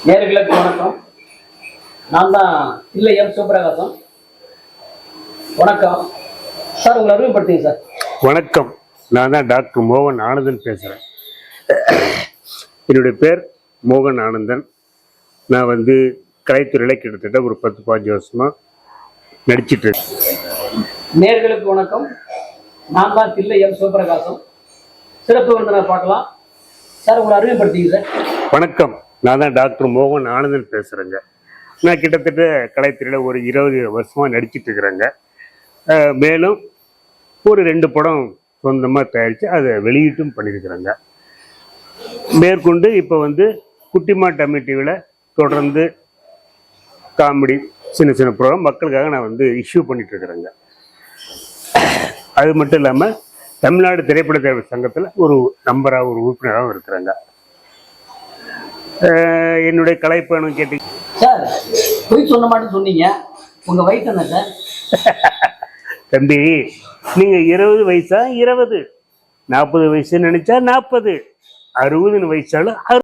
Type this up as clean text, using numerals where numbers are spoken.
நேயர்களுக்கு வணக்கம். நான் தான் இல்லை எம் சிவபிரகாசம். வணக்கம் சார், உங்களை அறிமுகப்படுத்துங்க சார். வணக்கம், நான் தான் டாக்டர் மோகன் ஆனந்தன் பேசுகிறேன். என்னுடைய பேர் மோகன் ஆனந்தன். நான் கலைத்துறையில் கிட்டத்தட்ட ஒரு 10-15 வருஷமாக நடிச்சிட்டு இருக்கேன். நேயர்களுக்கு வணக்கம். நான் தான் தில்லை எம் சிவபிரகாசம். சிறப்பு விருந்தினர் பார்க்கலாம் சார், உங்களை அறிமுகப்படுத்திங்க சார். வணக்கம், நான் தான் டாக்டர் மோகன் ஆனந்தன் பேசுகிறேங்க. நான் கிட்டத்தட்ட கலைத்துறையில் ஒரு 20 வருஷமாக நடிச்சிட்டு இருக்கிறேங்க. மேலும் ஒரு 2 படம் சொந்தமாக தயாரித்து அதை வெளியீட்டும் பண்ணியிருக்கிறேங்க. மேற்கொண்டு இப்போ குட்டிமா டம்மி டிவியில் தொடர்ந்து காமெடி சின்ன சின்ன ப்ரோக்ராம் மக்களுக்காக நான் இஷ்யூ பண்ணிட்டு இருக்கிறேங்க. அது மட்டும் இல்லாமல் தமிழ்நாடு திரைப்பட தயாரிப்பு சங்கத்தில் ஒரு நம்பராக ஒரு உறுப்பினராகவும் இருக்கிறேங்க. என்னுடைய கலைப்பயணம் கேட்டீங்க சார். பொய் சொன்ன மாட்டேன்னு சொன்னீங்க, உங்கள் வயசு என்ன சார்? தம்பி, நீங்கள் 20 வயசா 20, 40 வயசு நினைச்சா 40, 60 வயசாலும்